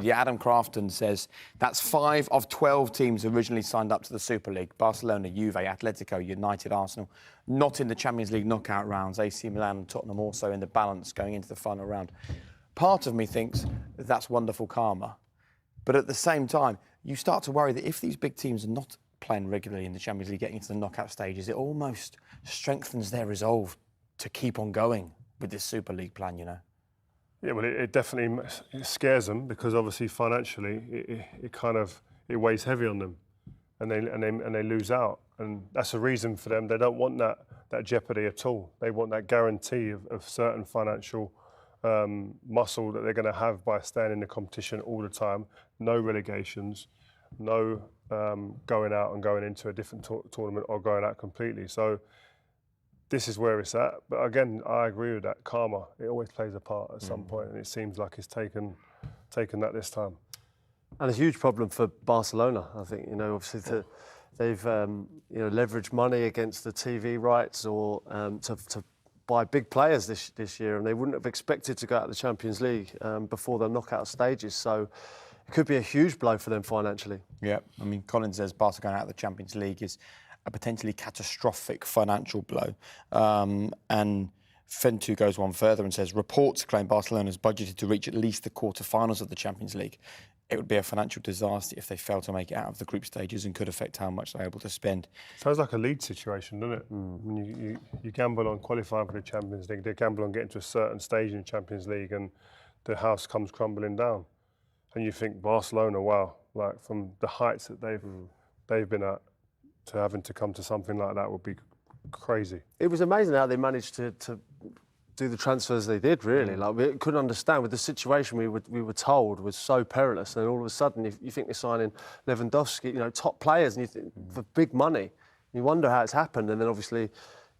Yeah, Adam Crafton says that's 5 of 12 teams originally signed up to the Super League. Barcelona, Juve, Atletico, United, Arsenal, not in the Champions League knockout rounds. AC Milan and Tottenham also in the balance going into the final round. Part of me thinks that's wonderful karma. But at the same time, you start to worry that if these big teams are not playing regularly in the Champions League, getting into the knockout stages, it almost strengthens their resolve to keep on going with this Super League plan, you know. Yeah, well, it definitely scares them because obviously financially it weighs heavy on them, and they lose out, and that's a reason for them. They don't want that jeopardy at all. They want that guarantee of certain financial muscle that they're going to have by staying in the competition all the time. No relegations, no going out and going into a different tournament or going out completely. So this is where it's at. But again, I agree with that. Karma, it always plays a part at some point, and it seems like it's taken that this time. And a huge problem for Barcelona, I think. You know, obviously they've leveraged money against the TV rights or to buy big players this year, and they wouldn't have expected to go out of the Champions League before the knockout stages. So it could be a huge blow for them financially. Yeah, I mean, Colin says Barca going out of the Champions League is a potentially catastrophic financial blow. And Fentu goes one further and says, reports claim Barcelona's budgeted to reach at least the quarter-finals of the Champions League. It would be a financial disaster if they fail to make it out of the group stages and could affect how much they're able to spend. Sounds like a lead situation, doesn't it? When you gamble on qualifying for the Champions League, they gamble on getting to a certain stage in the Champions League, and the house comes crumbling down. And you think Barcelona, wow, like from the heights that they've been at, to having to come to something like that would be crazy. It was amazing how they managed to do the transfers they did, really. Like, we couldn't understand with the situation we were told was so perilous, and all of a sudden you think they're signing Lewandowski, you know, top players, and you think for big money. You wonder how it's happened, and then obviously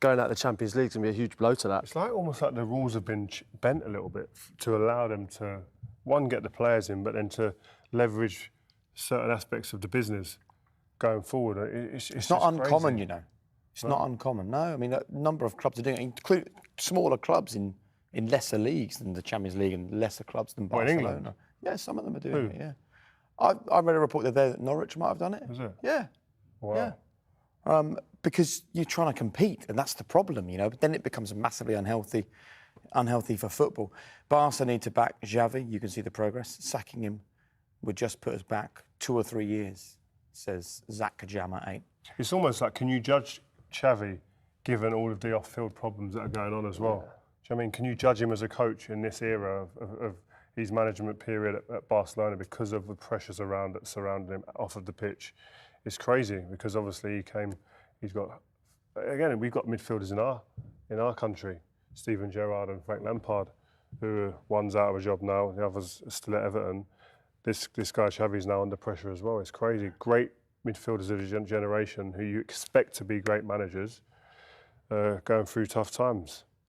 going out of the Champions League is going to be a huge blow to that. It's like almost like the rules have been bent a little bit to allow them to, one, get the players in, but then to leverage certain aspects of the business going forward. It's not uncommon, crazy. You know. It's not uncommon, no. I mean, a number of clubs are doing it, including smaller clubs in lesser leagues than the Champions League and lesser clubs than Barcelona. In England? Yeah, some of them are doing it, yeah. I read a report that Norwich might have done it. Is it? Yeah. Wow. Yeah. Because you're trying to compete, and that's the problem, you know. But then it becomes massively unhealthy for football. Barca need to back Javi. You can see the progress. Sacking him would just put us back 2 or 3 years, says Zach Kajama 8. It's almost like, can you judge Xavi given all of the off-field problems that are going on as well? Do you know what I mean? Can you judge him as a coach in this era of his management period at Barcelona because of the pressures that surrounded him off of the pitch? It's crazy because obviously we've got midfielders in our country, Steven Gerrard and Frank Lampard, who one's out of a job now, the other's still at Everton. This guy Xavi's now under pressure as well. It's crazy. Great midfielders of the generation who you expect to be great managers going through tough times.